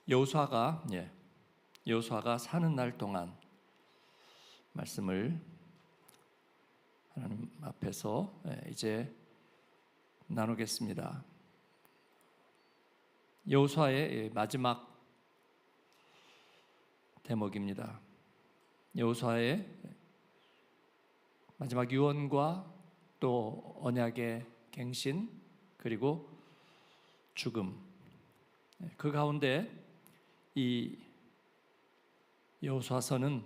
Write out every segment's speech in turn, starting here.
여호수아가 사는 날 동안 말씀을 하나님 앞에서 이제 나누겠습니다. 여호수아의 마지막 대목입니다. 여호수아의 마지막 유언과 또 언약의 갱신 그리고 죽음, 그 가운데 이 여호수아서는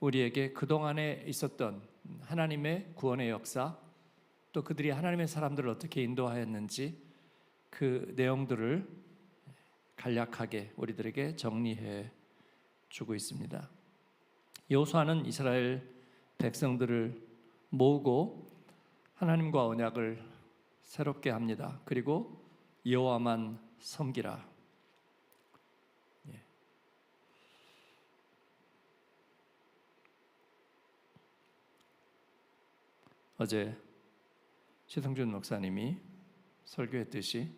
우리에게 그동안에 있었던 하나님의 구원의 역사, 또 그들이 하나님의 사람들을 어떻게 인도하였는지 그 내용들을 간략하게 우리들에게 정리해 주고 있습니다. 여호수아는 이스라엘 백성들을 모으고 하나님과 언약을 새롭게 합니다. 그리고 여호와만 섬기라. 어제 최성준 목사님이 설교했듯이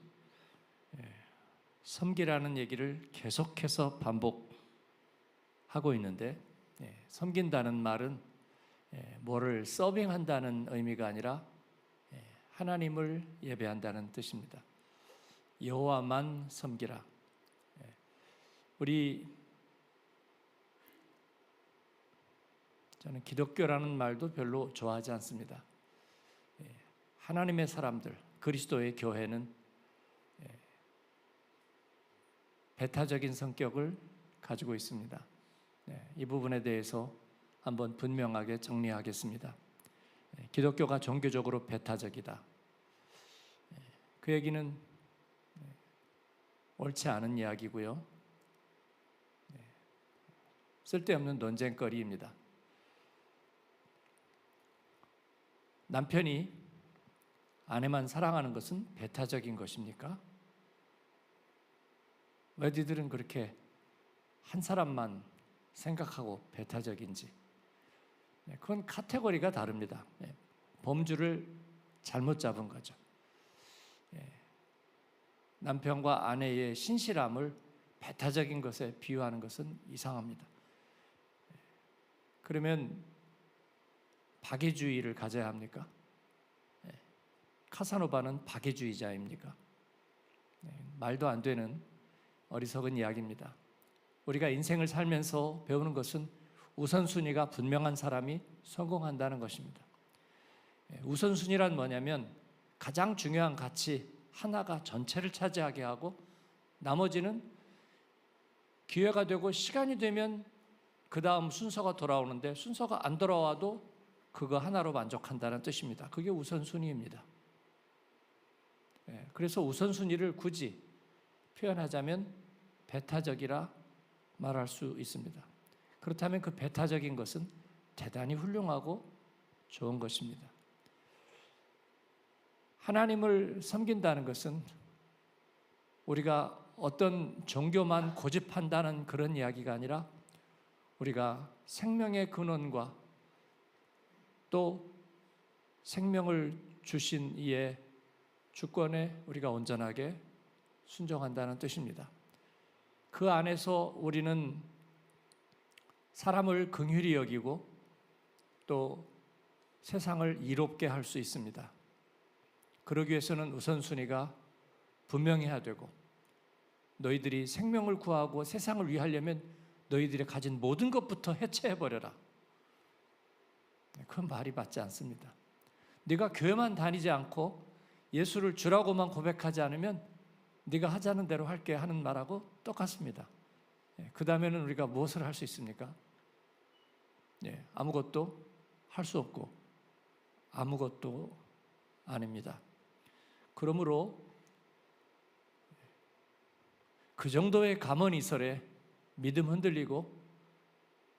섬기라는 얘기를 계속해서 반복하고 있는데, 섬긴다는 말은 뭐를 서빙한다는 의미가 아니라 하나님을 예배한다는 뜻입니다. 여호와만 섬기라. 저는 기독교라는 말도 별로 좋아하지 않습니다. 하나님의 사람들, 그리스도의 교회는 배타적인 성격을 가지고 있습니다. 이 부분에 대해서 한번 분명하게 정리하겠습니다. 기독교가 종교적으로 배타적이다. 그 얘기는 옳지 않은 이야기고요. 쓸데없는 논쟁거리입니다. 남편이 아내만 사랑하는 것은 배타적인 것입니까? 왜 니들은 그렇게 한 사람만 생각하고 배타적인지? 그건 카테고리가 다릅니다. 범주를 잘못 잡은 거죠. 남편과 아내의 신실함을 배타적인 것에 비유하는 것은 이상합니다. 그러면 박애주의를 가져야 합니까? 카사노바는 박애주의자입니까? 말도 안 되는 어리석은 이야기입니다. 우리가 인생을 살면서 배우는 것은 우선순위가 분명한 사람이 성공한다는 것입니다. 우선순위란 뭐냐면 가장 중요한 가치 하나가 전체를 차지하게 하고 나머지는 기회가 되고 시간이 되면 그 다음 순서가 돌아오는데 순서가 안 돌아와도 그거 하나로 만족한다는 뜻입니다. 그게 우선순위입니다. 그래서 우선순위를 굳이 표현하자면 배타적이라 말할 수 있습니다. 그렇다면 그 배타적인 것은 대단히 훌륭하고 좋은 것입니다. 하나님을 섬긴다는 것은 우리가 어떤 종교만 고집한다는 그런 이야기가 아니라 우리가 생명의 근원과 또 생명을 주신 이의 주권에 우리가 온전하게 순종한다는 뜻입니다. 그 안에서 우리는 사람을 긍휼히 여기고 또 세상을 이롭게 할 수 있습니다. 그러기 위해서는 우선순위가 분명해야 되고, 너희들이 생명을 구하고 세상을 위하려면 너희들이 가진 모든 것부터 해체해버려라. 그건 말이 맞지 않습니다. 네가 교회만 다니지 않고 예수를 주라고만 고백하지 않으면 네가 하자는 대로 할게 하는 말하고 똑같습니다. 그 다음에는 우리가 무엇을 할 수 있습니까? 아무것도 할 수 없고 아무것도 아닙니다. 그러므로 그 정도의 감언이설에 믿음 흔들리고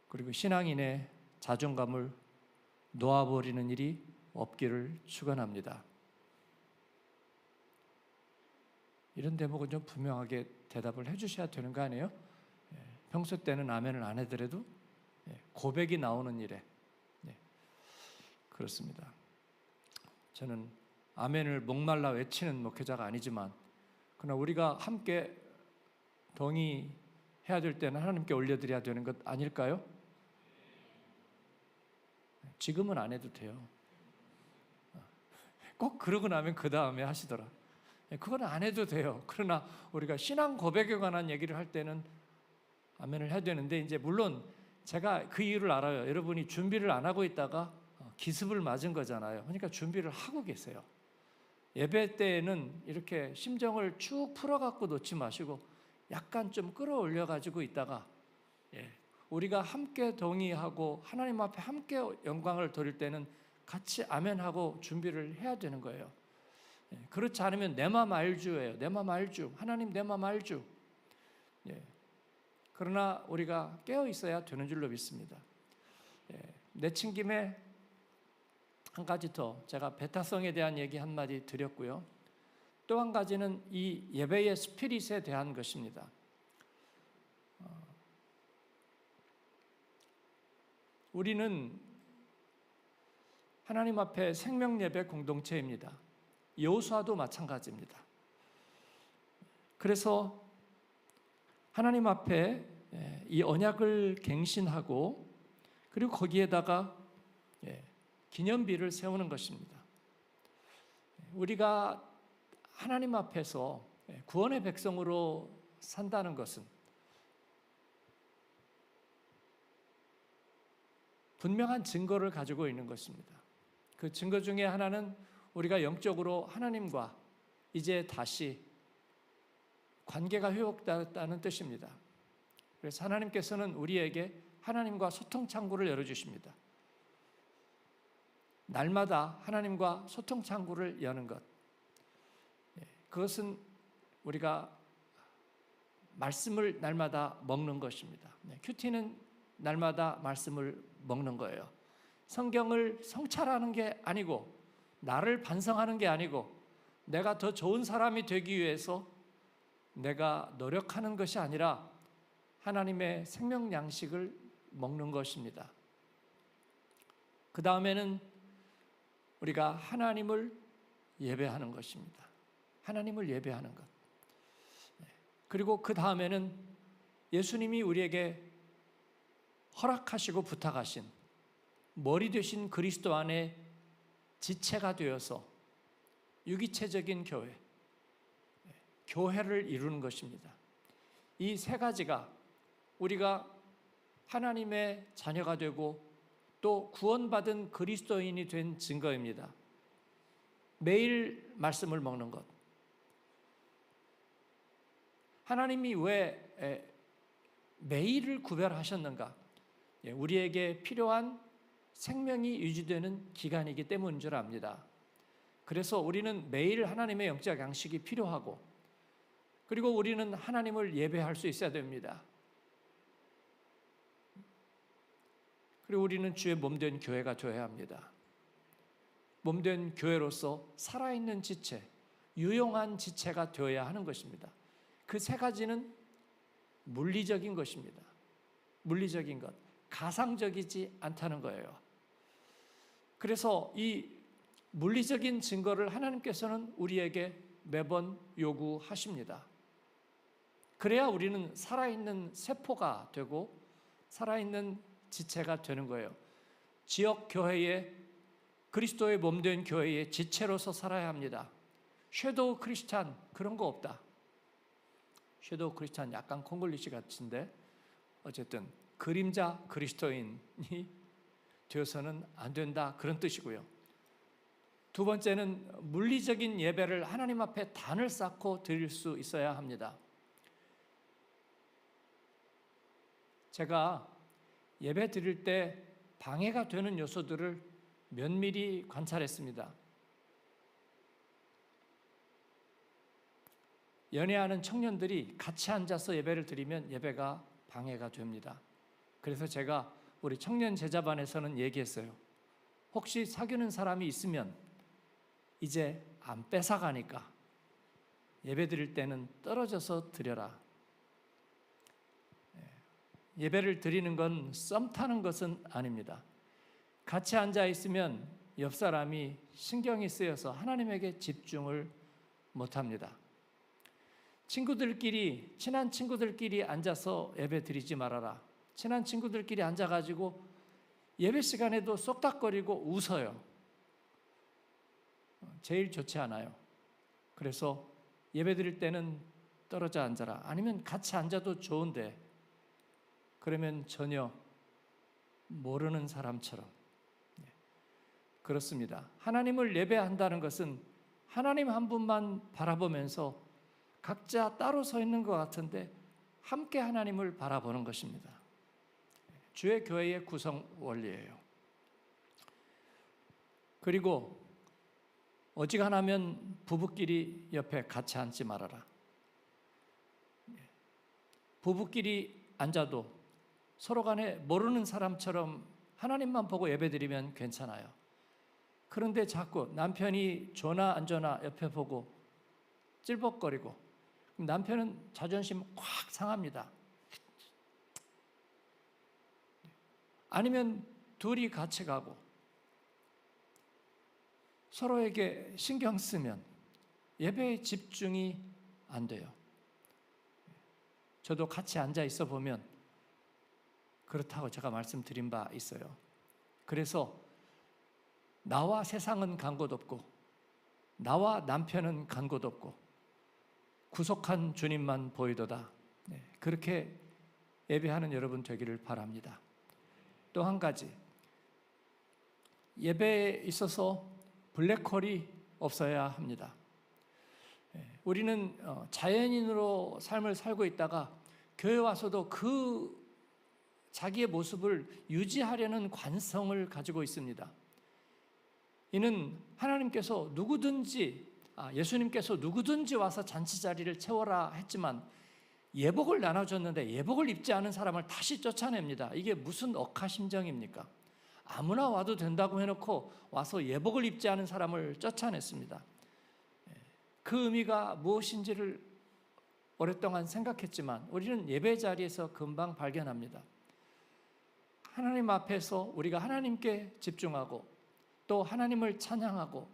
그리고 신앙인의 자존감을 놓아버리는 일이 없기를 축원합니다. 이런 대목은 좀 분명하게 대답을 해주셔야 되는 거 아니에요? 평소 때는 아멘을 안 해더라도 고백이 나오는 일에 그렇습니다. 저는 아멘을 목말라 외치는 목회자가 아니지만 그러나 우리가 함께 동의해야 될 때는 하나님께 올려드려야 되는 것 아닐까요? 지금은 안 해도 돼요. 꼭 그러고 나면 그 다음에 하시더라. 그건 안 해도 돼요. 그러나 우리가 신앙 고백에 관한 얘기를 할 때는 아멘을 해야 되는데, 이제 물론 제가 그 이유를 알아요. 여러분이 준비를 안 하고 있다가 기습을 맞은 거잖아요. 그러니까 준비를 하고 계세요. 예배 때에는 이렇게 심정을 쭉 풀어갖고 놓지 마시고 약간 좀 끌어올려 가지고 있다가, 우리가 함께 동의하고 하나님 앞에 함께 영광을 돌릴 때는 같이 아멘하고 준비를 해야 되는 거예요. 그렇지 않으면 내 맘 알주예요. 내 맘 알주. 하나님 내 맘 알주. 그러나 우리가 깨어 있어야 되는 줄로 믿습니다. 내친 김에 한 가지 더, 제가 배타성에 대한 얘기 한마디 드렸고요. 또 한 가지는 이 예배의 스피릿에 대한 것입니다. 우리는 하나님 앞에 생명 예배 공동체입니다. 여호수아도 마찬가지입니다. 그래서 하나님 앞에 이 언약을 갱신하고, 그리고 거기에다가 기념비를 세우는 것입니다. 우리가 하나님 앞에서 구원의 백성으로 산다는 것은 분명한 증거를 가지고 있는 것입니다. 그 증거 중에 하나는 우리가 영적으로 하나님과 이제 다시 관계가 회복되었다는 뜻입니다. 그래서 하나님께서는 우리에게 하나님과 소통 창구를 열어주십니다. 날마다 하나님과 소통 창구를 여는 것, 그것은 우리가 말씀을 날마다 먹는 것입니다. 큐티는 날마다 말씀을 먹는 거예요. 성경을 성찰하는 게 아니고, 나를 반성하는 게 아니고, 내가 더 좋은 사람이 되기 위해서 내가 노력하는 것이 아니라 하나님의 생명 양식을 먹는 것입니다. 그 다음에는 우리가 하나님을 예배하는 것입니다. 하나님을 예배하는 것. 그리고 그 다음에는 예수님이 우리에게 허락하시고 부탁하신 머리 되신 그리스도 안에 지체가 되어서 유기체적인 교회, 교회를 이루는 것입니다. 이 세 가지가 우리가 하나님의 자녀가 되고 또 구원받은 그리스도인이 된 증거입니다. 매일 말씀을 먹는 것. 하나님이 왜 매일을 구별하셨는가? 우리에게 필요한 생명이 유지되는 기간이기 때문인 줄 압니다. 그래서 우리는 매일 하나님의 영적 양식이 필요하고, 그리고 우리는 하나님을 예배할 수 있어야 됩니다. 그리고 우리는 주의 몸된 교회가 되어야 합니다. 몸된 교회로서 살아있는 지체, 유용한 지체가 되어야 하는 것입니다. 그 세 가지는 물리적인 것입니다. 물리적인 것, 가상적이지 않다는 거예요. 그래서 이 물리적인 증거를 하나님께서는 우리에게 매번 요구하십니다. 그래야 우리는 살아있는 세포가 되고 살아있는 지체가 되는 거예요. 지역 교회에, 그리스도의 몸된 교회의 지체로서 살아야 합니다. 섀도우 크리스찬 그런 거 없다. 섀도우 크리스찬 약간 콩글리시 같은데, 어쨌든 그림자 그리스도인이 되어서는 안 된다, 그런 뜻이고요. 두 번째는 물리적인 예배를 하나님 앞에 단을 쌓고 드릴 수 있어야 합니다. 제가 예배 드릴 때 방해가 되는 요소들을 면밀히 관찰했습니다. 연애하는 청년들이 같이 앉아서 예배를 드리면 예배가 방해가 됩니다. 그래서 제가 우리 청년 제자반에서는 얘기했어요. 혹시 사귀는 사람이 있으면 이제 안 뺏어가니까 예배 드릴 때는 떨어져서 드려라. 예배를 드리는 건 썸 타는 것은 아닙니다. 같이 앉아 있으면 옆 사람이 신경이 쓰여서 하나님에게 집중을 못합니다. 친한 친구들끼리 앉아서 예배 드리지 말아라. 친한 친구들끼리 앉아가지고 예배 시간에도 쏙닥거리고 웃어요. 제일 좋지 않아요. 그래서 예배 드릴 때는 떨어져 앉아라. 아니면 같이 앉아도 좋은데, 그러면 전혀 모르는 사람처럼. 그렇습니다. 하나님을 예배한다는 것은 하나님 한 분만 바라보면서 각자 따로 서 있는 것 같은데 함께 하나님을 바라보는 것입니다. 주의 교회의 구성 원리예요. 그리고 어지간하면 부부끼리 옆에 같이 앉지 말아라. 부부끼리 앉아도 서로 간에 모르는 사람처럼 하나님만 보고 예배드리면 괜찮아요. 그런데 자꾸 남편이 조나 안 조나 옆에 보고 찔벅거리고, 남편은 자존심 확 상합니다. 아니면 둘이 같이 가고 서로에게 신경 쓰면 예배에 집중이 안 돼요. 저도 같이 앉아 있어 보면 그렇다고 제가 말씀드린 바 있어요. 그래서 나와 세상은 간 곳 없고 나와 남편은 간 곳 없고 구속한 주님만 보이도다. 그렇게 예배하는 여러분 되기를 바랍니다. 또 한 가지, 예배에 있어서 블랙홀이 없어야 합니다. 우리는 자연인으로 삶을 살고 있다가 교회 와서도 그 자기의 모습을 유지하려는 관성을 가지고 있습니다. 이는 하나님께서 예수님께서 누구든지 와서 잔치 자리를 채워라 했지만 예복을 나눠줬는데 예복을 입지 않은 사람을 다시 쫓아냅니다. 이게 무슨 억하심정입니까? 아무나 와도 된다고 해놓고 와서 예복을 입지 않은 사람을 쫓아냈습니다. 그 의미가 무엇인지를 오랫동안 생각했지만 우리는 예배 자리에서 금방 발견합니다. 하나님 앞에서 우리가 하나님께 집중하고 또 하나님을 찬양하고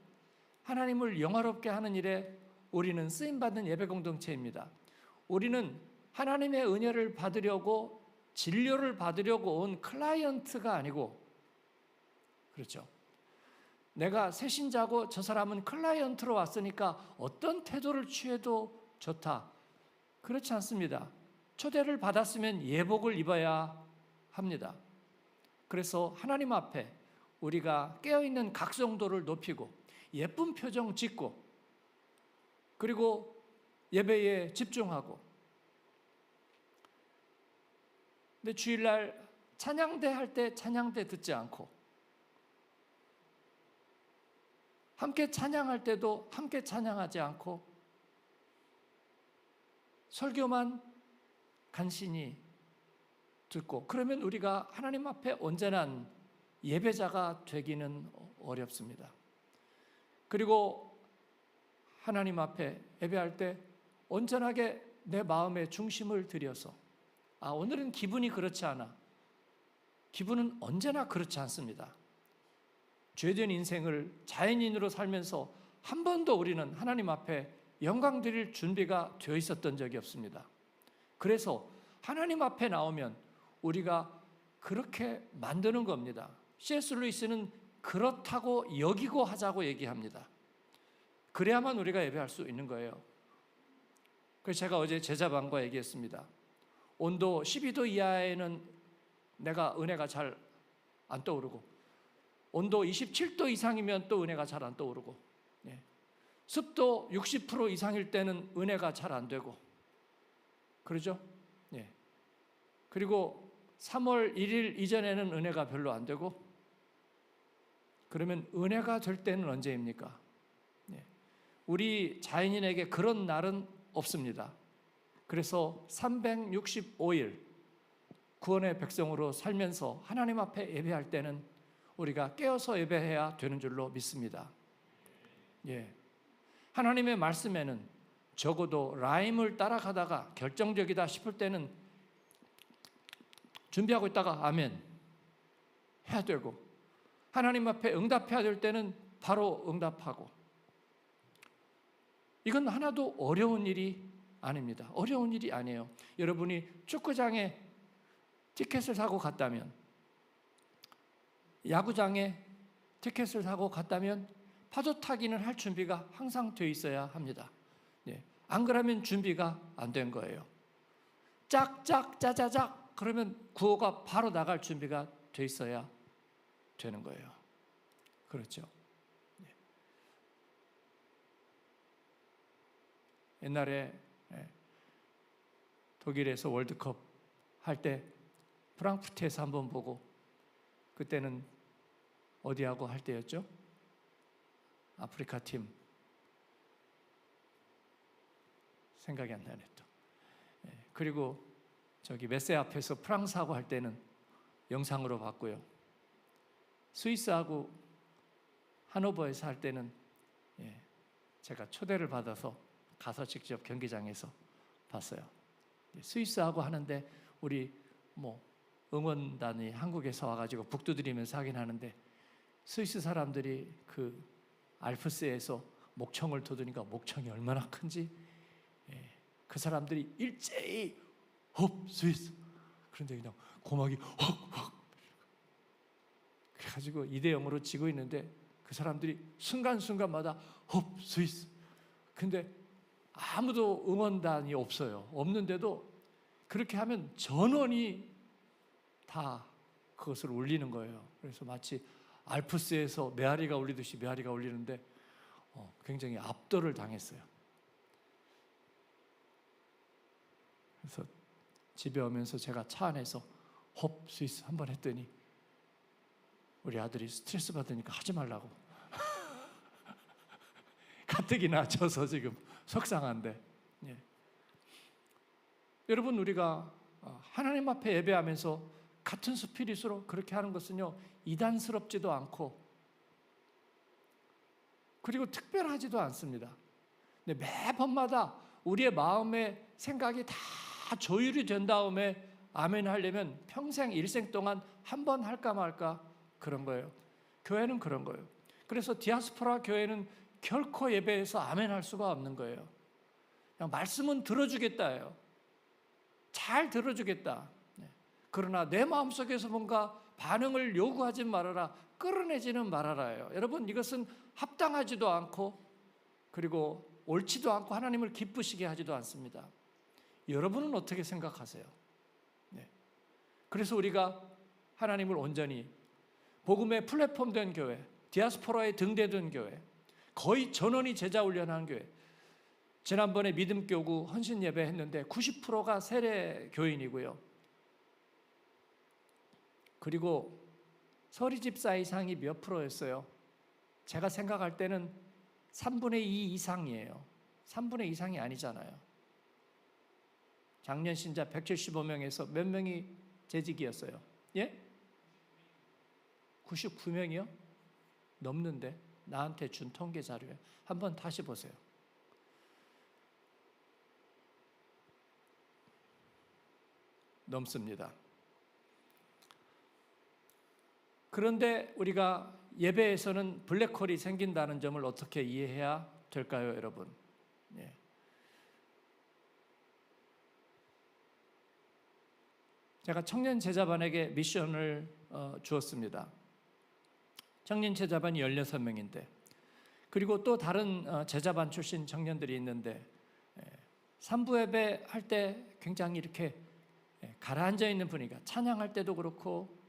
하나님을 영화롭게 하는 일에 우리는 쓰임받는 예배 공동체입니다. 우리는 하나님의 은혜를 받으려고 진료를 받으려고 온 클라이언트가 아니고, 그렇죠? 내가 새신자고 저 사람은 클라이언트로 왔으니까 어떤 태도를 취해도 좋다. 그렇지 않습니다. 초대를 받았으면 예복을 입어야 합니다. 그래서 하나님 앞에 우리가 깨어있는 각성도를 높이고 예쁜 표정 짓고 그리고 예배에 집중하고, 근데 주일날 찬양대 할 때 찬양대 듣지 않고 함께 찬양할 때도 함께 찬양하지 않고 설교만 간신히 듣고, 그러면 우리가 하나님 앞에 온전한 예배자가 되기는 어렵습니다. 그리고 하나님 앞에 예배할 때 온전하게 내 마음의 중심을 들여서, 오늘은 기분이 그렇지 않아. 기분은 언제나 그렇지 않습니다. 죄된 인생을 자연인으로 살면서 한 번도 우리는 하나님 앞에 영광 드릴 준비가 되어 있었던 적이 없습니다. 그래서 하나님 앞에 나오면 우리가 그렇게 만드는 겁니다. C.S. 루이스는 그렇다고 여기고 하자고 얘기합니다. 그래야만 우리가 예배할 수 있는 거예요. 그래서 제가 어제 제자반과 얘기했습니다. 온도 12도 이하에는 내가 은혜가 잘 안 떠오르고 온도 27도 이상이면 또 은혜가 잘 안 떠오르고, 습도 60% 이상일 때는 은혜가 잘 안 되고, 그러죠? 그리고 3월 1일 이전에는 은혜가 별로 안 되고, 그러면 은혜가 될 때는 언제입니까? 우리 자연인에게 그런 날은 없습니다. 그래서 365일 구원의 백성으로 살면서 하나님 앞에 예배할 때는 우리가 깨어서 예배해야 되는 줄로 믿습니다. 하나님의 말씀에는 적어도 라임을 따라가다가 결정적이다 싶을 때는 준비하고 있다가 아멘 해야 되고, 하나님 앞에 응답해야 될 때는 바로 응답하고, 이건 하나도 어려운 일이 아닙니다. 어려운 일이 아니에요. 여러분이 축구장에 티켓을 사고 갔다면, 야구장에 티켓을 사고 갔다면 파도 타기는 할 준비가 항상 돼 있어야 합니다. 안 그러면 준비가 안 된 거예요. 짝짝 짜자작 그러면 구호가 바로 나갈 준비가 돼 있어야 되는 거예요. 그렇죠? 옛날에 독일에서 월드컵 할 때 프랑크푸르트에서 한번 보고, 그때는 어디하고 할 때였죠? 아프리카 팀 생각이 안 나네 또. 그리고 저기 메세 앞에서 프랑스하고 할 때는 영상으로 봤고요. 스위스하고 하노버에서 할 때는 제가 초대를 받아서 가서 직접 경기장에서 봤어요. 스위스하고 하는데 우리 응원단이 한국에서 와가지고 북두드리면서 하긴 하는데, 스위스 사람들이 그 알프스에서 목청을 돋으니까 목청이 얼마나 큰지, 그 사람들이 일제히 홉 스위스, 그런데 그냥 고막이 헉헉 그래가지고 2대0으로 지고 있는데 그 사람들이 순간순간마다 홉 스위스, 근데 아무도 응원단이 없어요. 없는데도 그렇게 하면 전원이 다 그것을 울리는 거예요. 그래서 마치 알프스에서 메아리가 울리듯이 메아리가 울리는데 굉장히 압도를 당했어요. 그래서 집에 오면서 제가 차 안에서 홉 스위스 한번 했더니 우리 아들이 스트레스 받으니까 하지 말라고 가뜩이나 져서 지금 속상한데. 여러분, 우리가 하나님 앞에 예배하면서 같은 스피릿으로 그렇게 하는 것은요, 이단스럽지도 않고 그리고 특별하지도 않습니다. 근데 매번마다 우리의 마음의 생각이 다 조율이 된 다음에 아멘 하려면 평생 일생 동안 한 번 할까 말까 그런 거예요. 교회는 그런 거예요. 그래서 디아스포라 교회는 결코 예배에서 아멘 할 수가 없는 거예요. 그냥 말씀은 들어주겠다예요. 잘 들어주겠다. 그러나 내 마음속에서 뭔가 반응을 요구하지 말아라, 끌어내지는 말아라예요. 여러분, 이것은 합당하지도 않고 그리고 옳지도 않고 하나님을 기쁘시게 하지도 않습니다. 여러분은 어떻게 생각하세요? 그래서 우리가 하나님을 온전히 복음의 플랫폼 된 교회, 디아스포라의 등대된 교회, 거의 전원이 제자 훈련한 교회. 지난번에 믿음교구 헌신 예배 했는데 90%가 세례 교인이고요. 그리고 서리집사 이상이 몇 프로였어요? 제가 생각할 때는 3분의 2 이상이에요. 3분의 2 이상이 아니잖아요. 작년 신자 175명에서 몇 명이 재직이었어요? 99명이요? 넘는데, 나한테 준 통계 자료에 한번 다시 보세요. 넘습니다. 그런데 우리가 예배에서는 블랙홀이 생긴다는 점을 어떻게 이해해야 될까요, 여러분? 제가 청년 제자반에게 미션을 주었습니다. 청년 제자반이 16명인데, 그리고 또 다른 제자반 출신 청년들이 있는데, 3부 예배 할 때 굉장히 이렇게 가라앉아 있는 분위기가, 찬양할 때도 그렇고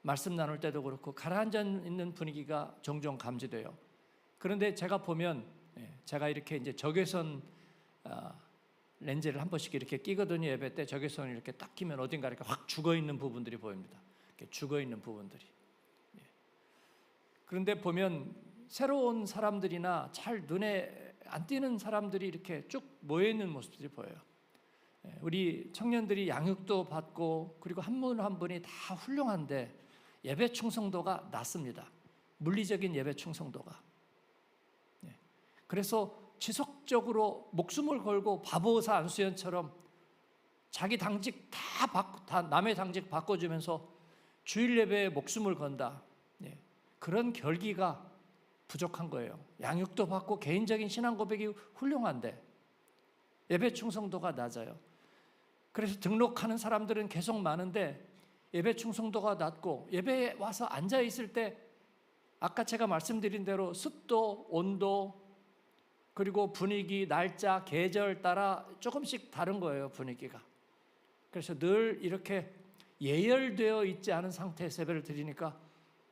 말씀 나눌 때도 그렇고 가라앉아 있는 분위기가 종종 감지돼요. 그런데 제가 보면, 제가 이렇게 이제 적외선 렌즈를 한 번씩 이렇게 끼거든요. 예배 때 적외선을 이렇게 딱 끼면 어딘가 이렇게 확 죽어 있는 부분들이 보입니다. 이렇게 죽어 있는 부분들이. 그런데 보면 새로운 사람들이나 잘 눈에 안 띄는 사람들이 이렇게 쭉 모여 있는 모습들이 보여요. 우리 청년들이 양육도 받고 그리고 한 분 한 분이 다 훌륭한데 예배 충성도가 낮습니다. 물리적인 예배 충성도가. 그래서 지속적으로 목숨을 걸고 바보사 안수연처럼 자기 당직 다 남의 당직 바꿔주면서 주일 예배에 목숨을 건다. 그런 결기가 부족한 거예요. 양육도 받고 개인적인 신앙 고백이 훌륭한데 예배 충성도가 낮아요. 그래서 등록하는 사람들은 계속 많은데 예배 충성도가 낮고, 예배에 와서 앉아 있을 때 아까 제가 말씀드린 대로 습도, 온도, 그리고 분위기, 날짜, 계절 따라 조금씩 다른 거예요, 분위기가. 그래서 늘 이렇게 예열되어 있지 않은 상태에서 예배를 드리니까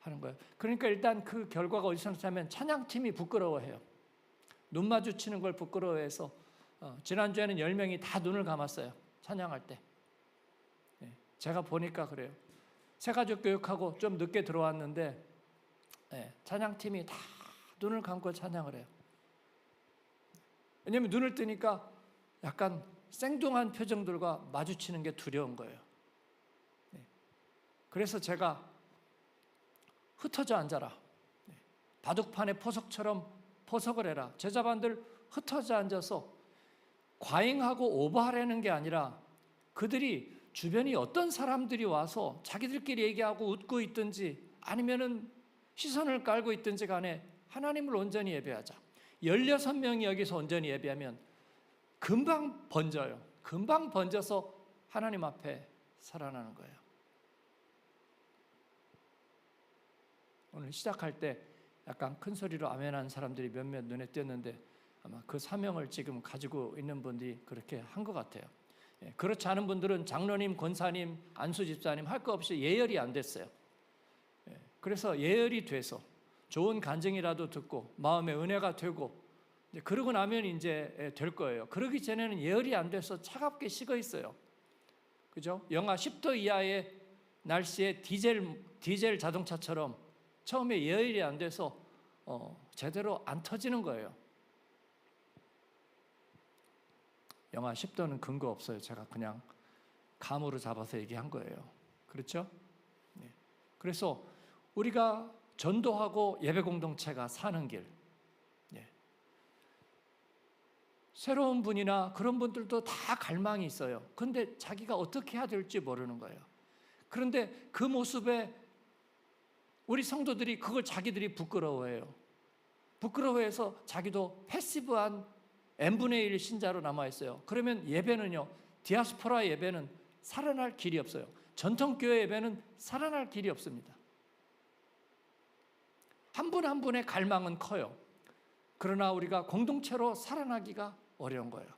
하는 거예요. 그러니까 일단 그 결과가 어디서 나타나면 찬양팀이 부끄러워해요. 눈 마주치는 걸 부끄러워해서 지난주에는 10명이 다 눈을 감았어요, 찬양할 때. 제가 보니까 그래요. 새가족 교육하고 좀 늦게 들어왔는데 찬양팀이 다 눈을 감고 찬양을 해요. 왜냐하면 눈을 뜨니까 약간 생뚱한 표정들과 마주치는 게 두려운 거예요. 그래서 제가 흩어져 앉아라, 바둑판의 포석처럼 포석을 해라, 제자반들 흩어져 앉아서 과잉하고 오버하려는 게 아니라 그들이 주변이 어떤 사람들이 와서 자기들끼리 얘기하고 웃고 있든지 아니면은 시선을 깔고 있든지 간에 하나님을 온전히 예배하자. 16명이 여기서 온전히 예배하면 금방 번져요. 금방 번져서 하나님 앞에 살아나는 거예요. 오늘 시작할 때 약간 큰 소리로 아멘하는 사람들이 몇몇 눈에 띄었는데 아마 그 사명을 지금 가지고 있는 분들이 그렇게 한 것 같아요. 그렇지 않은 분들은 장로님, 권사님, 안수 집사님 할 거 없이 예열이 안 됐어요. 그래서 예열이 돼서 좋은 간증이라도 듣고 마음의 은혜가 되고 그러고 나면 이제 될 거예요. 그러기 전에는 예열이 안 돼서 차갑게 식어 있어요. 그죠? 영하 10도 이하의 날씨에 디젤 자동차처럼 처음에 예열이 안 돼서 제대로 안 터지는 거예요. 영하 10도는 근거 없어요. 제가 그냥 감으로 잡아서 얘기한 거예요. 그렇죠? 그래서 우리가 전도하고 예배 공동체가 사는 길, 새로운 분이나 그런 분들도 다 갈망이 있어요. 그런데 자기가 어떻게 해야 될지 모르는 거예요. 그런데 그 모습에 우리 성도들이 그걸 자기들이 부끄러워해요. 부끄러워해서 자기도 패시브한 n분의 1 신자로 남아있어요. 그러면 예배는요, 디아스포라 예배는 살아날 길이 없어요. 전통교회 예배는 살아날 길이 없습니다. 한 분 한 분의 갈망은 커요. 그러나 우리가 공동체로 살아나기가 어려운 거예요.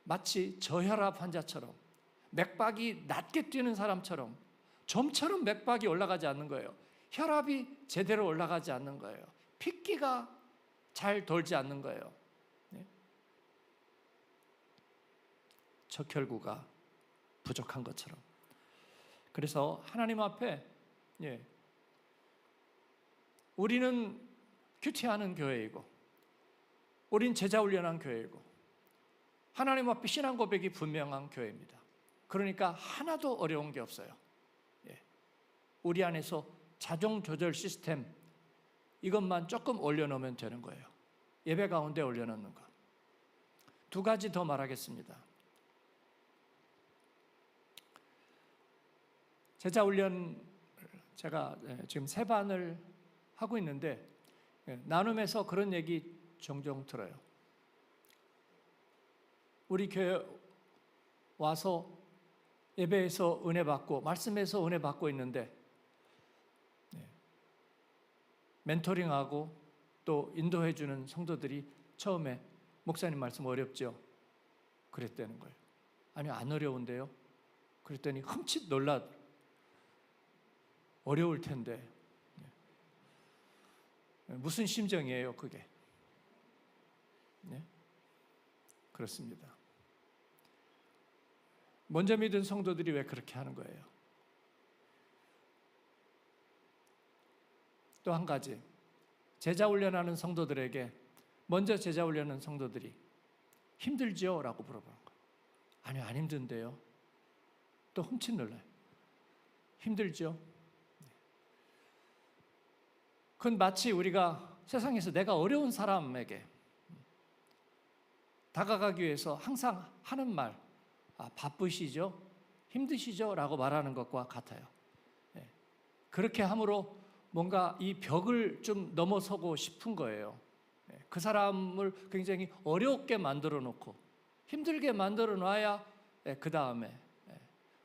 마치 저혈압 환자처럼, 맥박이 낮게 뛰는 사람처럼 좀처럼 맥박이 올라가지 않는 거예요. 혈압이 제대로 올라가지 않는 거예요. 핏기가 잘 돌지 않는 거예요. 척혈구가 부족한 것처럼. 그래서 하나님 앞에 우리는 큐티하는 교회이고 우린 제자 훈련한 교회이고 하나님 앞에 신앙 고백이 분명한 교회입니다. 그러니까 하나도 어려운 게 없어요. 우리 안에서 자동 조절 시스템 이것만 조금 올려놓으면 되는 거예요. 예배 가운데 올려놓는 것. 두 가지 더 말하겠습니다. 제자 훈련 제가 지금 3반을 하고 있는데 나눔에서 그런 얘기 종종 들어요. 우리 교회 와서 예배에서 은혜 받고 말씀에서 은혜 받고 있는데 멘토링하고 또 인도해 주는 성도들이 처음에 목사님 말씀 어렵죠? 그랬다는 거예요. 아니 안 어려운데요? 그랬더니 흠칫 놀라 어려울 텐데 무슨 심정이에요 그게? 그렇습니다. 먼저 믿은 성도들이 왜 그렇게 하는 거예요? 또 한 가지, 제자 훈련하는 성도들에게 먼저 제자 훈련하는 성도들이 힘들지요? 라고 물어보는 거예요. 아니요, 안 힘든데요. 또 흠칫 놀라요. 힘들죠? 그건 마치 우리가 세상에서 내가 어려운 사람에게 다가가기 위해서 항상 하는 말, 바쁘시죠? 힘드시죠? 라고 말하는 것과 같아요. 그렇게 함으로 뭔가 이 벽을 좀 넘어서고 싶은 거예요. 그 사람을 굉장히 어렵게 만들어 놓고 힘들게 만들어 놔야 그 다음에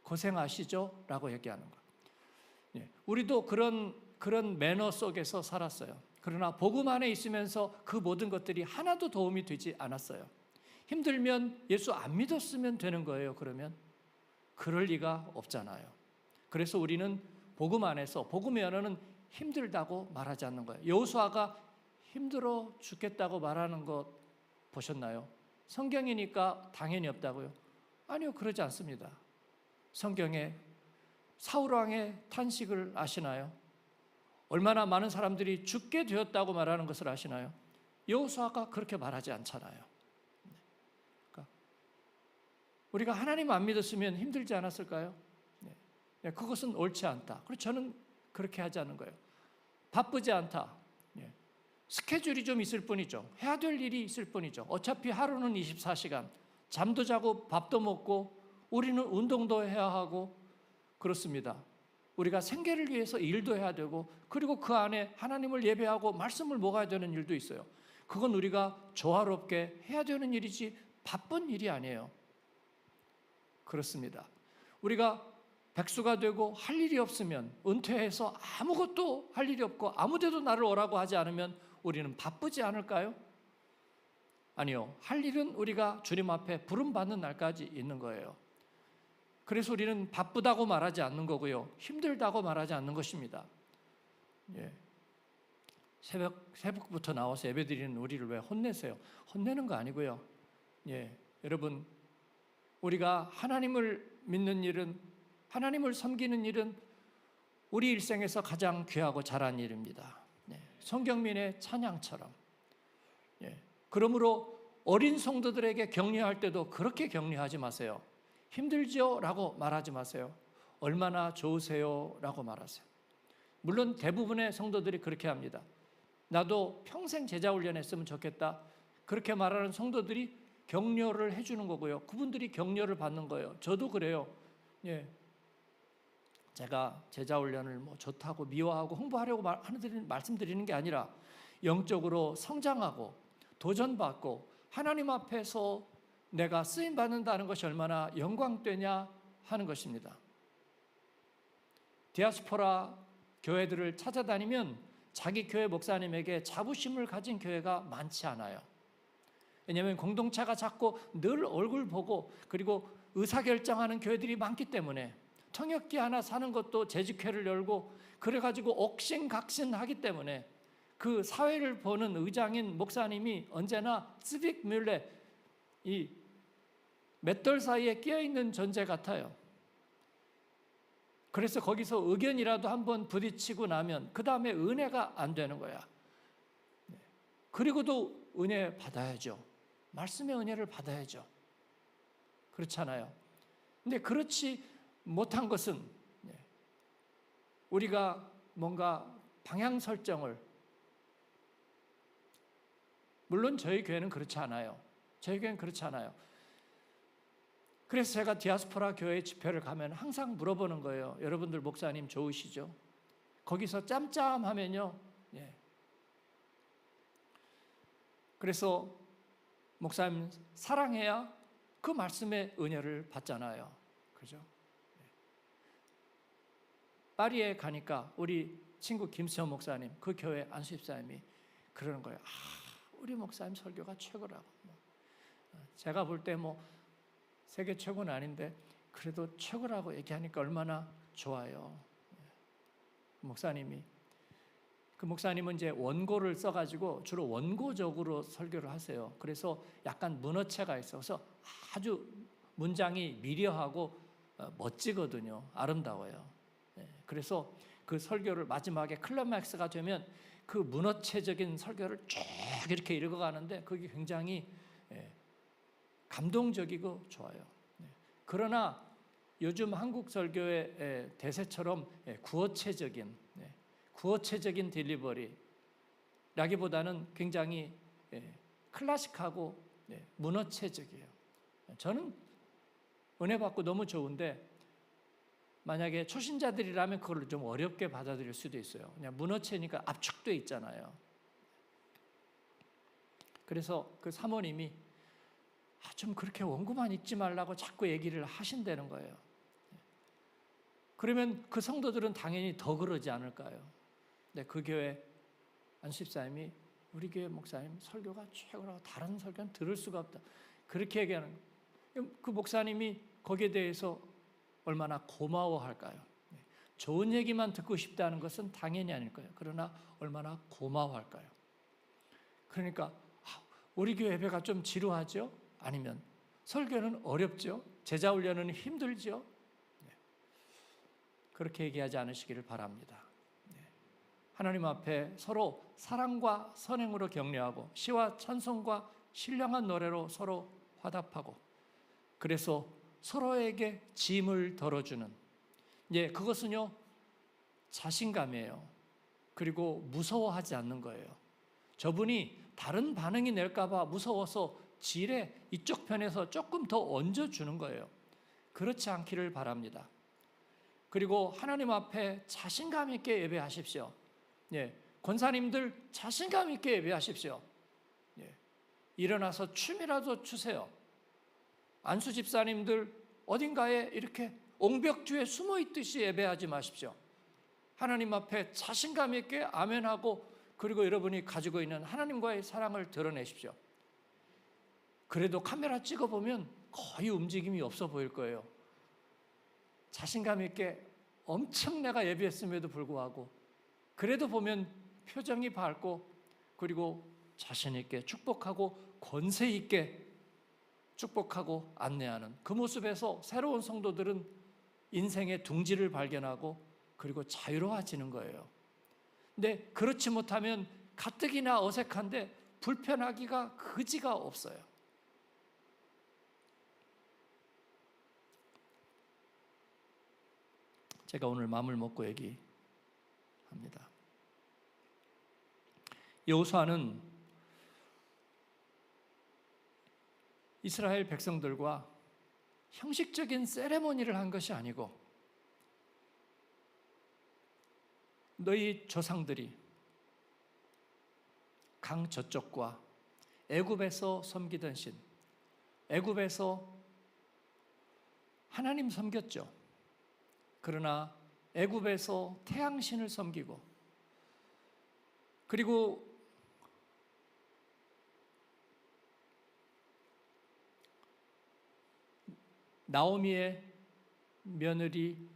고생하시죠? 라고 얘기하는 거예요. 우리도 그런 매너 속에서 살았어요. 그러나 복음 안에 있으면서 그 모든 것들이 하나도 도움이 되지 않았어요. 힘들면 예수 안 믿었으면 되는 거예요. 그러면 그럴 리가 없잖아요. 그래서 우리는 복음 안에서 복음의 언어는 힘들다고 말하지 않는 거예요. 여호수아가 힘들어 죽겠다고 말하는 것 보셨나요? 성경이니까 당연히 없다고요? 아니요, 그러지 않습니다. 성경에 사울 왕의 탄식을 아시나요? 얼마나 많은 사람들이 죽게 되었다고 말하는 것을 아시나요? 여호수아가 그렇게 말하지 않잖아요. 그러니까 우리가 하나님 안 믿었으면 힘들지 않았을까요? 그것은 옳지 않다. 그리고 저는 그렇게 하지 않는 거예요. 바쁘지 않다. 스케줄이 좀 있을 뿐이죠. 해야 될 일이 있을 뿐이죠. 어차피 하루는 24시간, 잠도 자고 밥도 먹고 우리는 운동도 해야 하고 그렇습니다. 우리가 생계를 위해서 일도 해야 되고 그리고 그 안에 하나님을 예배하고 말씀을 먹어야 되는 일도 있어요. 그건 우리가 조화롭게 해야 되는 일이지 바쁜 일이 아니에요. 그렇습니다. 우리가 백수가 되고 할 일이 없으면 은퇴해서 아무것도 할 일이 없고 아무데도 나를 오라고 하지 않으면 우리는 바쁘지 않을까요? 아니요. 할 일은 우리가 주님 앞에 부름받는 날까지 있는 거예요. 그래서 우리는 바쁘다고 말하지 않는 거고요. 힘들다고 말하지 않는 것입니다. 새벽부터 나와서 예배드리는 우리를 왜 혼내세요? 혼내는 거 아니고요. 여러분, 우리가 하나님을 믿는 일은, 하나님을 섬기는 일은 우리 일생에서 가장 귀하고 잘한 일입니다. 성경민의 찬양처럼. 그러므로 어린 성도들에게 격려할 때도 그렇게 격려하지 마세요. 힘들죠? 라고 말하지 마세요. 얼마나 좋으세요? 라고 말하세요. 물론 대부분의 성도들이 그렇게 합니다. 나도 평생 제자훈련 했으면 좋겠다. 그렇게 말하는 성도들이 격려를 해주는 거고요. 그분들이 격려를 받는 거예요. 저도 그래요. 제가 제자훈련을 좋다고 미워하고 홍보하려고 말씀드리는 게 아니라 영적으로 성장하고 도전받고 하나님 앞에서 내가 쓰임받는다는 것이 얼마나 영광되냐 하는 것입니다. 디아스포라 교회들을 찾아다니면 자기 교회 목사님에게 자부심을 가진 교회가 많지 않아요. 왜냐하면 공동체가 작고 늘 얼굴 보고 그리고 의사결정하는 교회들이 많기 때문에 통역기 하나 사는 것도 재직회를 열고 그래가지고 옥신각신하기 때문에 그 사회를 보는 의장인 목사님이 언제나 스빅 뮬레 이 맷돌 사이에 끼어있는 존재 같아요. 그래서 거기서 의견이라도 한번 부딪히고 나면 그 다음에 은혜가 안 되는 거야. 그리고도 은혜 받아야죠. 말씀의 은혜를 받아야죠. 그렇잖아요. 근데 그렇지 못한 것은 우리가 뭔가 방향 설정을, 물론 저희 교회는 그렇지 않아요. 저희 교회는 그렇지 않아요. 그래서 제가 디아스포라 교회 집회를 가면 항상 물어보는 거예요. 여러분들 목사님 좋으시죠? 거기서 짬짬하면요. 그래서 목사님 사랑해야 그 말씀의 은혜를 받잖아요. 그죠? 파리에 가니까 우리 친구 김수현 목사님, 그 교회 안수집사님이 그러는 거예요. 우리 목사님 설교가 최고라고. 제가 볼 때 세계 최고는 아닌데 그래도 최고라고 얘기하니까 얼마나 좋아요. 목사님이. 그 목사님은 이제 원고를 써가지고 주로 원고적으로 설교를 하세요. 그래서 약간 문어체가 있어서 아주 문장이 미려하고 멋지거든요. 아름다워요. 그래서 그 설교를 마지막에 클라이맥스가 되면 그 문어체적인 설교를 쭉 이렇게 읽어가는데 그게 굉장히 감동적이고 좋아요. 그러나 요즘 한국 설교의 대세처럼 구어체적인 딜리버리라기보다는 굉장히 클래식하고 문어체적이에요. 저는 은혜 받고 너무 좋은데 만약에 초신자들이라면 그걸 좀 어렵게 받아들일 수도 있어요. 그냥 문어체니까 압축돼 있잖아요. 그래서 그 사모님이 좀 그렇게 원고만 읽지 말라고 자꾸 얘기를 하신다는 거예요. 그러면 그 성도들은 당연히 더 그러지 않을까요? 근데 그 교회 안수집사님이 우리 교회 목사님 설교가 최고라고 다른 설교는 들을 수가 없다. 그렇게 얘기하는 거예요. 그 목사님이 거기에 대해서 얼마나 고마워할까요? 좋은 얘기만 듣고 싶다는 것은 당연히 아닐 거예요. 그러나 얼마나 고마워할까요? 그러니까 우리 교회 예배가 좀 지루하죠? 아니면 설교는 어렵죠? 제자 훈련은 힘들죠? 그렇게 얘기하지 않으시기를 바랍니다. 하나님 앞에 서로 사랑과 선행으로 격려하고 시와 찬송과 신령한 노래로 서로 화답하고 그래서 서로에게 짐을 덜어주는 그것은요 자신감이에요. 그리고 무서워하지 않는 거예요. 저분이 다른 반응이 낼까 봐 무서워서 질에 이쪽 편에서 조금 더 얹어주는 거예요. 그렇지 않기를 바랍니다. 그리고 하나님 앞에 자신감 있게 예배하십시오. 권사님들 자신감 있게 예배하십시오. 일어나서 춤이라도 추세요. 안수 집사님들 어딘가에 이렇게 옹벽주에 숨어 있듯이 예배하지 마십시오. 하나님 앞에 자신감 있게 아멘하고 그리고 여러분이 가지고 있는 하나님과의 사랑을 드러내십시오. 그래도 카메라 찍어보면 거의 움직임이 없어 보일 거예요. 자신감 있게 엄청 내가 예배했음에도 불구하고 그래도 보면 표정이 밝고 그리고 자신 있게 축복하고 권세 있게 축복하고 안내하는 그 모습에서 새로운 성도들은 인생의 둥지를 발견하고 그리고 자유로워지는 거예요. 근데 그렇지 못하면 가뜩이나 어색한데 불편하기가 그지가 없어요. 제가 오늘 마음을 먹고 얘기합니다. 여호수아는 이스라엘 백성들과 형식적인 세레모니를 한 것이 아니고 너희 조상들이 강 저쪽과 애굽에서 섬기던 신, 애굽에서 하나님 섬겼죠. 그러나 애굽에서 태양신을 섬기고 그리고 나오미의 며느리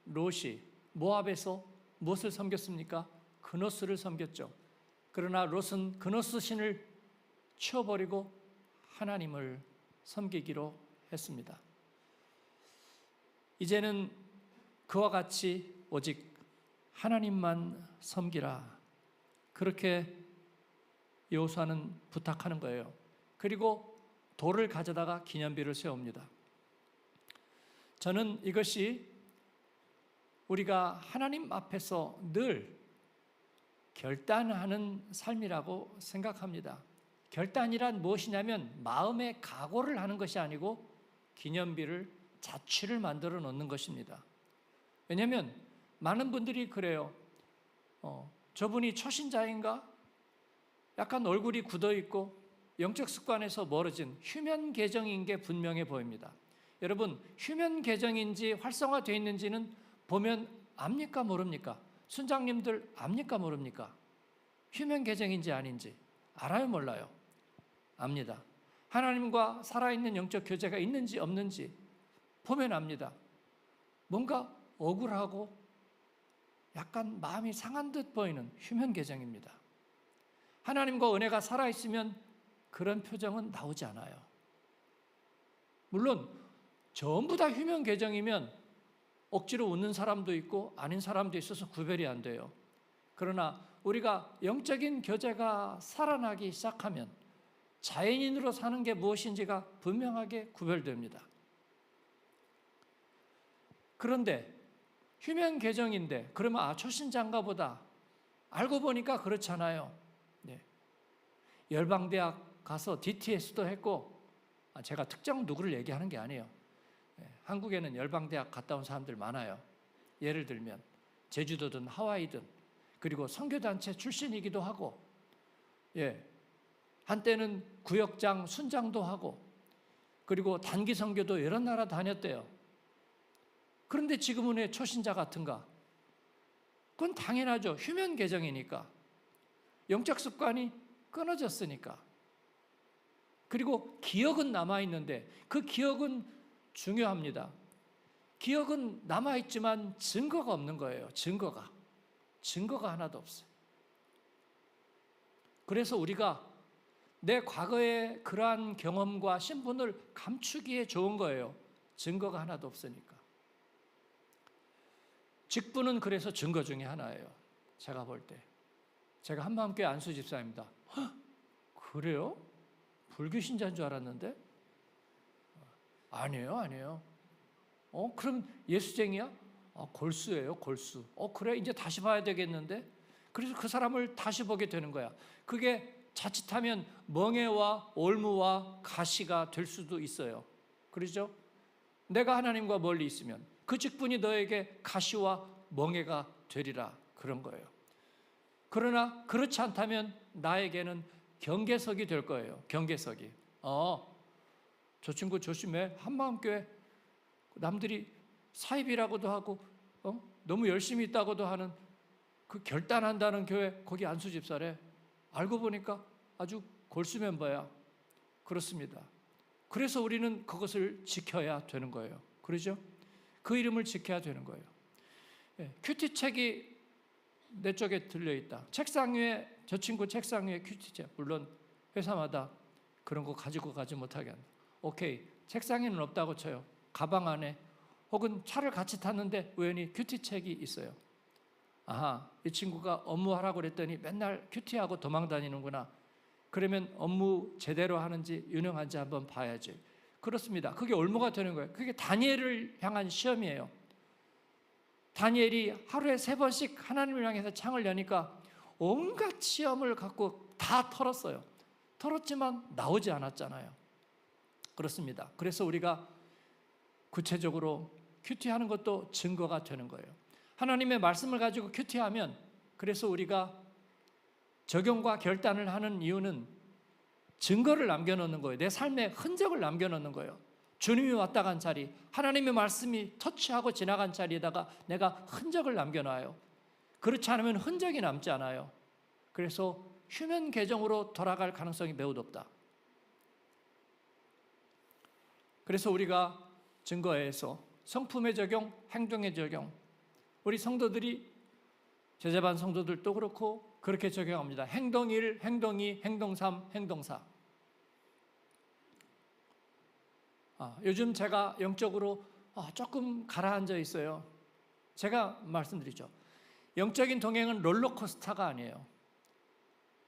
롯이 모압에서 무엇을 섬겼습니까? 그노스를 섬겼죠. 그러나 롯은 그노스 신을 치워버리고 하나님을 섬기기로 했습니다. 이제는 그와 같이 오직 하나님만 섬기라. 그렇게 여호수아는 부탁하는 거예요. 그리고 돌을 가져다가 기념비를 세웁니다. 저는 이것이 우리가 하나님 앞에서 늘 결단하는 삶이라고 생각합니다. 결단이란 무엇이냐면 마음의 각오를 하는 것이 아니고 기념비를 자취를 만들어 놓는 것입니다. 왜냐하면 많은 분들이 그래요. 저분이 초신자인가? 약간 얼굴이 굳어있고 영적 습관에서 멀어진 휴면 계정인 게 분명해 보입니다. 여러분, 휴면 계정인지 활성화되어 있는지는 보면 압니까 모릅니까? 순장님들 압니까 모릅니까? 휴면 계정인지 아닌지 알아요 몰라요? 압니다. 하나님과 살아있는 영적 교제가 있는지 없는지 보면 압니다. 뭔가 억울하고 약간 마음이 상한 듯 보이는 휴면 계정입니다. 하나님과 은혜가 살아있으면 그런 표정은 나오지 않아요. 물론 전부 다 휴면 계정이면 억지로 웃는 사람도 있고 아닌 사람도 있어서 구별이 안 돼요. 그러나 우리가 영적인 교제가 살아나기 시작하면 자연인으로 사는 게 무엇인지가 분명하게 구별됩니다. 그런데 휴면 계정인데 그러면 초신자인가 보다. 알고 보니까 그렇잖아요. 네. 열방대학 가서 DTS도 했고 제가 특정 누구를 얘기하는 게 아니에요. 한국에는 열방대학 갔다 온 사람들 많아요. 예를 들면 제주도든 하와이든 그리고 선교단체 출신이기도 하고 한때는 구역장, 순장도 하고 그리고 단기 선교도 여러 나라 다녔대요. 그런데 지금은 왜 초신자 같은가? 그건 당연하죠. 휴면 계정이니까. 영적 습관이 끊어졌으니까. 그리고 기억은 남아있는데 그 기억은 중요합니다. 기억은 남아있지만 증거가 없는 거예요. 증거가 하나도 없어요. 그래서 우리가 내 과거의 그러한 경험과 신분을 감추기에 좋은 거예요. 증거가 하나도 없으니까. 직분은 그래서 증거 중에 하나예요. 제가 볼 때. 제가 한마음교회 안수 집사입니다. 그래요? 불교 신자인 줄 알았는데? 아니에요. 그럼 예수쟁이야? 골수예요, 골수. 그래, 이제 다시 봐야 되겠는데? 그래서 그 사람을 다시 보게 되는 거야. 그게 자칫하면 멍에와 올무와 가시가 될 수도 있어요. 그렇죠? 내가 하나님과 멀리 있으면 그 직분이 너에게 가시와 멍에가 되리라, 그런 거예요. 그러나 그렇지 않다면 나에게는 경계석이 될 거예요. 경계석이. 저 친구 조심해. 한마음교회 남들이 사입이라고도 하고 너무 열심히 있다고도 하는 그 결단한다는 교회, 거기 안수 집사래. 알고 보니까 아주 골수 멤버야. 그렇습니다. 그래서 우리는 그것을 지켜야 되는 거예요. 그러죠? 그 이름을 지켜야 되는 거예요. 큐티책이 내 쪽에 들려있다. 책상 위에, 저 친구 책상 위에 큐티책. 물론 회사마다 그런 거 가지고 가지 못하게 한다. 오케이, 책상에는 없다고 쳐요. 가방 안에 혹은 차를 같이 탔는데 우연히 큐티책이 있어요. 아하, 이 친구가 업무하라고 그랬더니 맨날 큐티하고 도망다니는구나. 그러면 업무 제대로 하는지 유능한지 한번 봐야지. 그렇습니다. 그게 올무가 되는 거예요. 그게 다니엘을 향한 시험이에요. 다니엘이 하루에 3번씩 하나님을 향해서 창을 여니까 온갖 시험을 갖고 다 털었어요. 털었지만 나오지 않았잖아요. 그렇습니다. 그래서 우리가 구체적으로 큐티하는 것도 증거가 되는 거예요. 하나님의 말씀을 가지고 큐티하면, 그래서 우리가 적용과 결단을 하는 이유는 증거를 남겨놓는 거예요. 내 삶의 흔적을 남겨놓는 거예요. 주님이 왔다 간 자리, 하나님의 말씀이 터치하고 지나간 자리에다가 내가 흔적을 남겨놔요. 그렇지 않으면 흔적이 남지 않아요. 그래서 휴면 계정으로 돌아갈 가능성이 매우 높다. 그래서 우리가 증거에서 성품의 적용, 행동의 적용, 우리 성도들이 제자반 성도들도 그렇고 그렇게 적용합니다. 행동 1, 행동 2, 행동 3, 행동 4. 요즘 제가 영적으로 조금 가라앉아 있어요. 제가 말씀드리죠. 영적인 동행은 롤러코스터가 아니에요.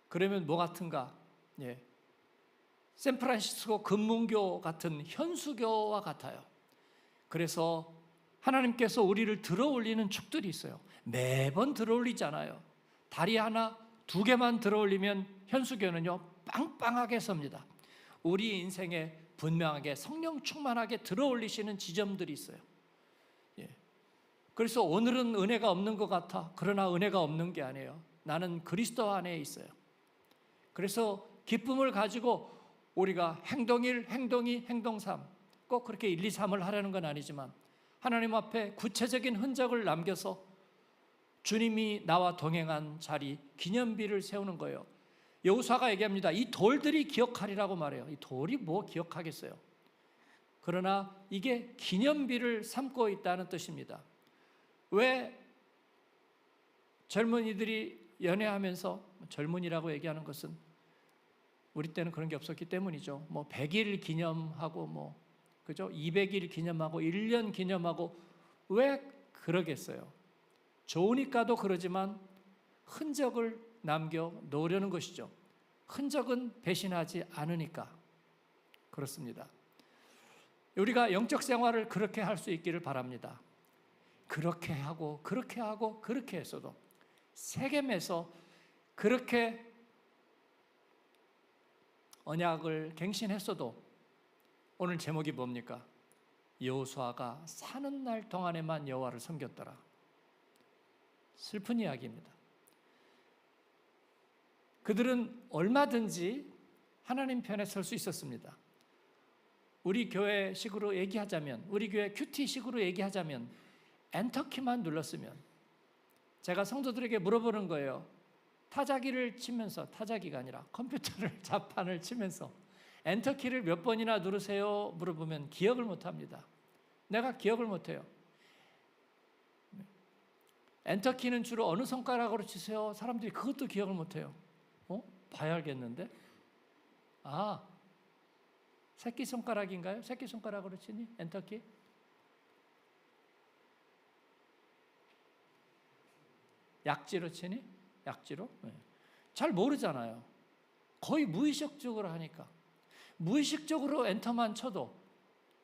그러면 뭐 같은가? 샌프란시스코 금문교 같은 현수교와 같아요. 그래서 하나님께서 우리를 들어올리는 축들이 있어요. 매번 들어올리잖아요. 다리 하나, 2개만 들어올리면 현수교는요, 빵빵하게 섭니다. 우리 인생에 분명하게 성령 충만하게 들어올리시는 지점들이 있어요. 그래서 오늘은 은혜가 없는 것 같아. 그러나 은혜가 없는 게 아니에요. 나는 그리스도 안에 있어요. 그래서 기쁨을 가지고 우리가 행동 1, 행동 2, 행동 3, 꼭 그렇게 1, 2, 3을 하려는 건 아니지만 하나님 앞에 구체적인 흔적을 남겨서 주님이 나와 동행한 자리, 기념비를 세우는 거예요. 여호수아가 얘기합니다. 이 돌들이 기억하리라고 말해요. 이 돌이 뭐 기억하겠어요. 그러나 이게 기념비를 삼고 있다는 뜻입니다. 왜 젊은이들이 연애하면서, 젊은이라고 얘기하는 것은 우리 때는 그런 게 없었기 때문이죠. 100일 기념하고 그죠? 200일 기념하고 1년 기념하고, 왜 그러겠어요? 좋으니까도 그러지만 흔적을 남겨 놓으려는 것이죠. 흔적은 배신하지 않으니까 그렇습니다. 우리가 영적 생활을 그렇게 할 수 있기를 바랍니다. 그렇게 하고 그렇게 하고 그렇게 했어도, 세겜에서 그렇게 언약을 갱신했어도 오늘 제목이 뭡니까? 여호수아가 사는 날 동안에만 여호와를 섬겼더라. 슬픈 이야기입니다. 그들은 얼마든지 하나님 편에 설 수 있었습니다. 우리 교회식으로 얘기하자면, 우리 교회 큐티식으로 얘기하자면 엔터키만 눌렀으면, 제가 성도들에게 물어보는 거예요. 타자기를 치면서, 타자기가 아니라 컴퓨터를 자판을 치면서 엔터키를 몇 번이나 누르세요? 물어보면 기억을 못합니다. 내가 기억을 못해요. 엔터키는 주로 어느 손가락으로 치세요? 사람들이 그것도 기억을 못해요. 봐야 알겠는데? 새끼손가락인가요? 새끼손가락으로 치니? 엔터키? 약지로 치니? 약지로? 네. 잘 모르잖아요. 거의 무의식적으로 하니까. 무의식적으로 엔터만 쳐도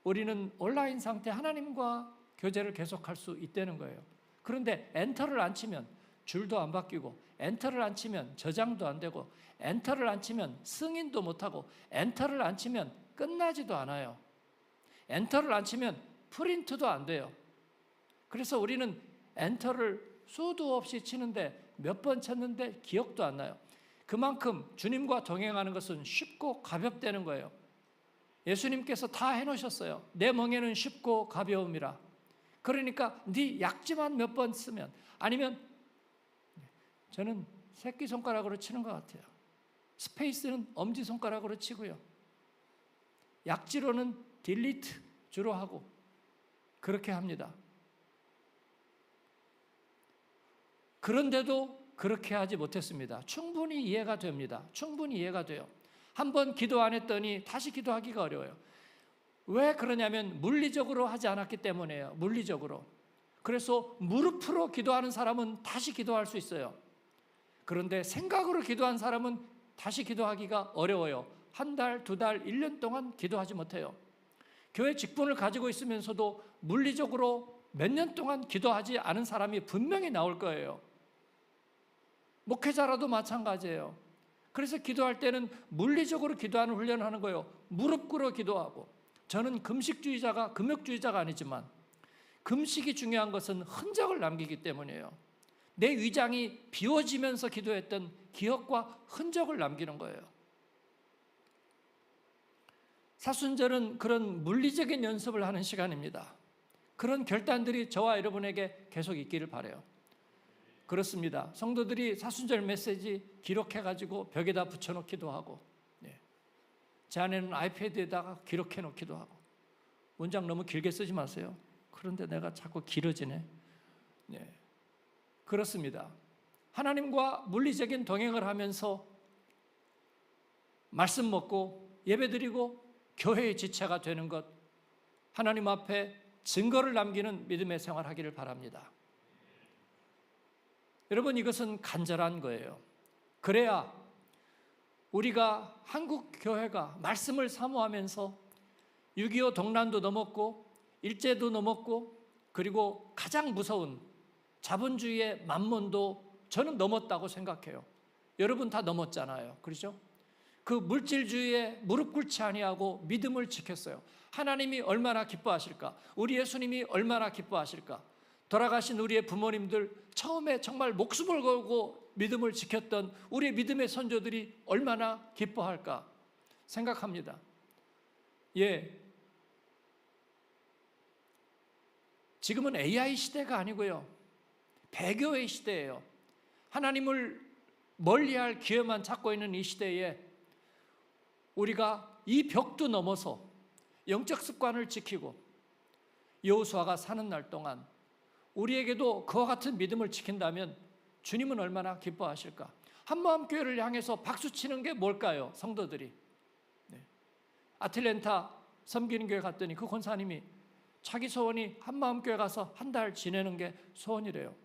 우리는 온라인 상태 하나님과 교제를 계속할 수 있다는 거예요. 그런데 엔터를 안 치면 줄도 안 바뀌고, 엔터를 안 치면 저장도 안 되고, 엔터를 안 치면 승인도 못하고, 엔터를 안 치면 끝나지도 않아요. 엔터를 안 치면 프린트도 안 돼요. 그래서 우리는 엔터를 수도 없이 치는데 몇 번 쳤는데 기억도 안 나요. 그만큼 주님과 동행하는 것은 쉽고 가볍다는 거예요. 예수님께서 다 해놓으셨어요. 내 멍에는 쉽고 가벼움이라. 그러니까 네 약지만 몇 번 쓰면, 아니면 저는 새끼손가락으로 치는 것 같아요. 스페이스는 엄지손가락으로 치고요. 약지로는 딜리트 주로 하고 그렇게 합니다. 그런데도 그렇게 하지 못했습니다. 충분히 이해가 됩니다. 충분히 이해가 돼요. 한번 기도 안 했더니 다시 기도하기가 어려워요. 왜 그러냐면 물리적으로 하지 않았기 때문이에요. 물리적으로. 그래서 무릎으로 기도하는 사람은 다시 기도할 수 있어요. 그런데 생각으로 기도한 사람은 다시 기도하기가 어려워요. 한 달, 두 달, 1년 동안 기도하지 못해요. 교회 직분을 가지고 있으면서도 물리적으로 몇 년 동안 기도하지 않은 사람이 분명히 나올 거예요. 목회자라도 마찬가지예요. 그래서 기도할 때는 물리적으로 기도하는 훈련을 하는 거예요. 무릎 꿇어 기도하고. 저는 금식주의자가, 금욕주의자가 아니지만 금식이 중요한 것은 흔적을 남기기 때문이에요. 내 위장이 비워지면서 기도했던 기억과 흔적을 남기는 거예요. 사순절은 그런 물리적인 연습을 하는 시간입니다. 그런 결단들이 저와 여러분에게 계속 있기를 바라요. 그렇습니다. 성도들이 사순절 메시지 기록해가지고 벽에다 붙여놓기도 하고, 제 아내는 아이패드에다가 기록해놓기도 하고. 문장 너무 길게 쓰지 마세요. 그런데 내가 자꾸 길어지네. 그렇습니다. 하나님과 물리적인 동행을 하면서 말씀 먹고 예배드리고 교회의 지체가 되는 것, 하나님 앞에 증거를 남기는 믿음의 생활하기를 바랍니다. 여러분, 이것은 간절한 거예요. 그래야 우리가 한국 교회가 말씀을 사모하면서 6.25 동란도 넘었고 일제도 넘었고, 그리고 가장 무서운 자본주의의 만몬도 저는 넘었다고 생각해요. 여러분 다 넘었잖아요. 그렇죠? 그 물질주의에 무릎 꿇지 아니하고 믿음을 지켰어요. 하나님이 얼마나 기뻐하실까? 우리 예수님이 얼마나 기뻐하실까? 돌아가신 우리의 부모님들, 처음에 정말 목숨을 걸고 믿음을 지켰던 우리의 믿음의 선조들이 얼마나 기뻐할까 생각합니다. 지금은 AI 시대가 아니고요, 배교의 시대예요. 하나님을 멀리할 기회만 찾고 있는 이 시대에 우리가 이 벽도 넘어서 영적 습관을 지키고 여호수아가 사는 날 동안 우리에게도 그와 같은 믿음을 지킨다면 주님은 얼마나 기뻐하실까? 한마음교회를 향해서 박수치는 게 뭘까요? 성도들이. 아틀랜타 섬기는 교회 갔더니 그 권사님이 자기 소원이 한마음교회 가서 한 달 지내는 게 소원이래요.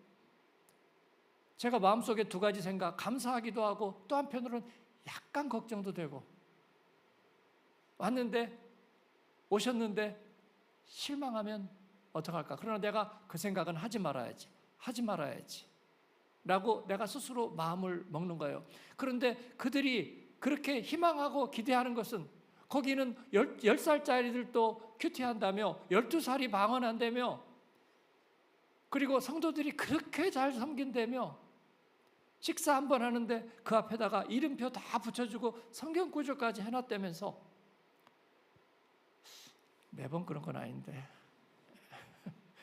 제가 마음속에 두 가지 생각, 감사하기도 하고 또 한편으로는 약간 걱정도 되고, 오셨는데 실망하면 어떡할까? 그러나 내가 그 생각은 하지 말아야지 라고 내가 스스로 마음을 먹는 거예요. 그런데 그들이 그렇게 희망하고 기대하는 것은, 거기는 10살짜리들도 큐티한다며 12살이 방언한다며, 그리고 성도들이 그렇게 잘 섬긴다며, 식사 한 번 하는데 그 앞에다가 이름표 다 붙여주고 성경 구절까지 해놨다면서. 매번 그런 건 아닌데.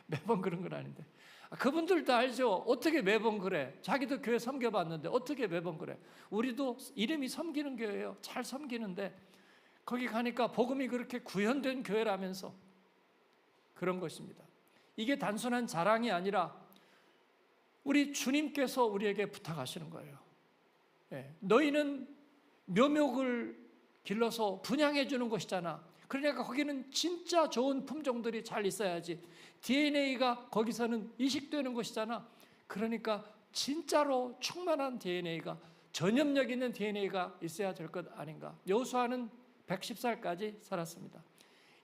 매번 그런 건 아닌데. 그분들도 알죠. 어떻게 매번 그래. 자기도 교회 섬겨봤는데 어떻게 매번 그래. 우리도 이름이 섬기는 교회예요. 잘 섬기는데 거기 가니까 복음이 그렇게 구현된 교회라면서. 그런 것입니다. 이게 단순한 자랑이 아니라 우리 주님께서 우리에게 부탁하시는 거예요. 너희는 묘목을 길러서 분양해 주는 것이잖아. 그러니까 거기는 진짜 좋은 품종들이 잘 있어야지. DNA가 거기서는 이식되는 것이잖아. 그러니까 진짜로 충만한 DNA가, 전염력 있는 DNA가 있어야 될 것 아닌가. 여호수아는 110살까지 살았습니다.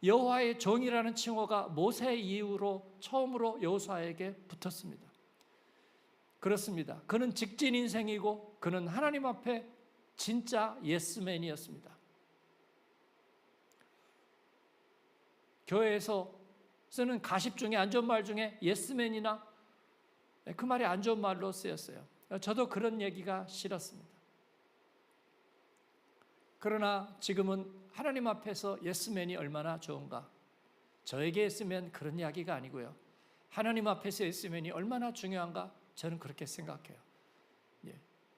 여호와의 종이라는 칭호가 모세 이후로 처음으로 여호수아에게 붙었습니다. 그렇습니다. 그는 직진 인생이고 그는 하나님 앞에 진짜 예스맨이었습니다. 교회에서 쓰는 가십 중에, 안 좋은 말 중에 예스맨이나, 그 말이 안 좋은 말로 쓰였어요. 저도 그런 얘기가 싫었습니다. 그러나 지금은 하나님 앞에서 예스맨이 얼마나 좋은가. 저에게 예스맨 그런 이야기가 아니고요. 하나님 앞에서 예스맨이 얼마나 중요한가, 저는 그렇게 생각해요.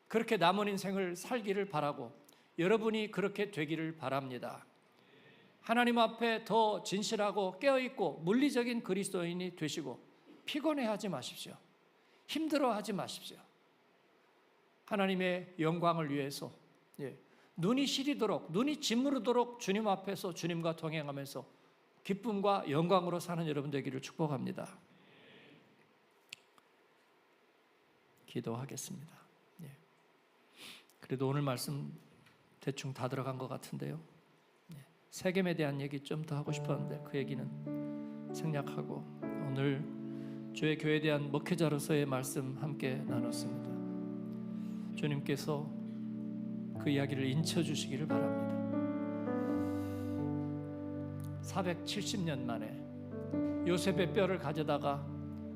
그렇게 남은 인생을 살기를 바라고 여러분이 그렇게 되기를 바랍니다. 하나님 앞에 더 진실하고 깨어있고 물리적인 그리스도인이 되시고 피곤해하지 마십시오. 힘들어하지 마십시오. 하나님의 영광을 위해서 눈이 시리도록, 눈이 짓무르도록 주님 앞에서 주님과 동행하면서 기쁨과 영광으로 사는 여러분 되기를 축복합니다. 기도하겠습니다. 그래도 오늘 말씀 대충 다 들어간 것 같은데요. 세겜에 대한 얘기 좀 더 하고 싶었는데 그 얘기는 생략하고 오늘 주의 교회에 대한 목회자로서의 말씀 함께 나눴습니다. 주님께서 그 이야기를 인쳐주시기를 바랍니다. 470년 만에 요셉의 뼈를 가져다가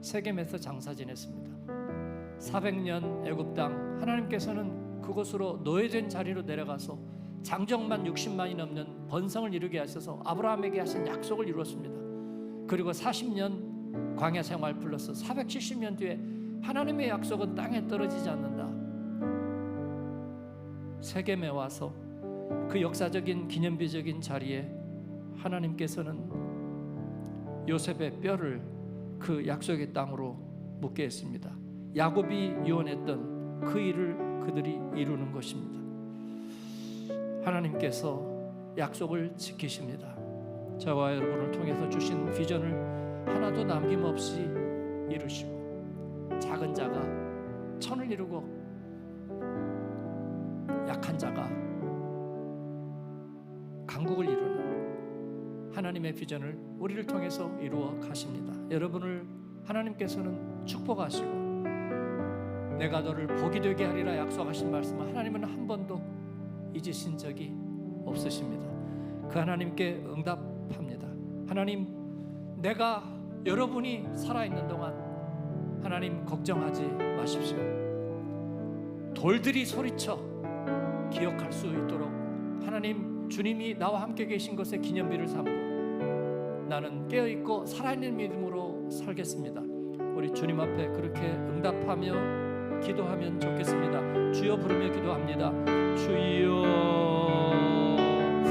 세겜에서 장사 지냈습니다. 400년 애굽 땅, 하나님께서는 그곳으로 노예된 자리로 내려가서 장정만 60만이 넘는 번성을 이루게 하셔서 아브라함에게 하신 약속을 이루었습니다. 그리고 40년 광야 생활 플러스 470년 뒤에 하나님의 약속은 땅에 떨어지지 않는다. 세겜에 와서 그 역사적인 기념비적인 자리에 하나님께서는 요셉의 뼈를 그 약속의 땅으로 묻게 했습니다. 야곱이 유언했던 그 일을 그들이 이루는 것입니다. 하나님께서 약속을 지키십니다. 저와 여러분을 통해서 주신 비전을 하나도 남김없이 이루시고 작은 자가 천을 이루고 약한 자가 강국을 이루는 하나님의 비전을 우리를 통해서 이루어 가십니다. 여러분을 하나님께서는 축복하시고 내가 너를 복이 되게 하리라 약속하신 말씀을 하나님은 한 번도 잊으신 적이 없으십니다. 그 하나님께 응답합니다. 하나님, 내가 여러분이 살아있는 동안 하나님 걱정하지 마십시오. 돌들이 소리쳐 기억할 수 있도록 하나님, 주님이 나와 함께 계신 것에 기념비를 삼고 나는 깨어있고 살아있는 믿음으로 살겠습니다. 우리 주님 앞에 그렇게 응답하며 기도하면 좋겠습니다. 주여 부르며 기도합니다. 주여.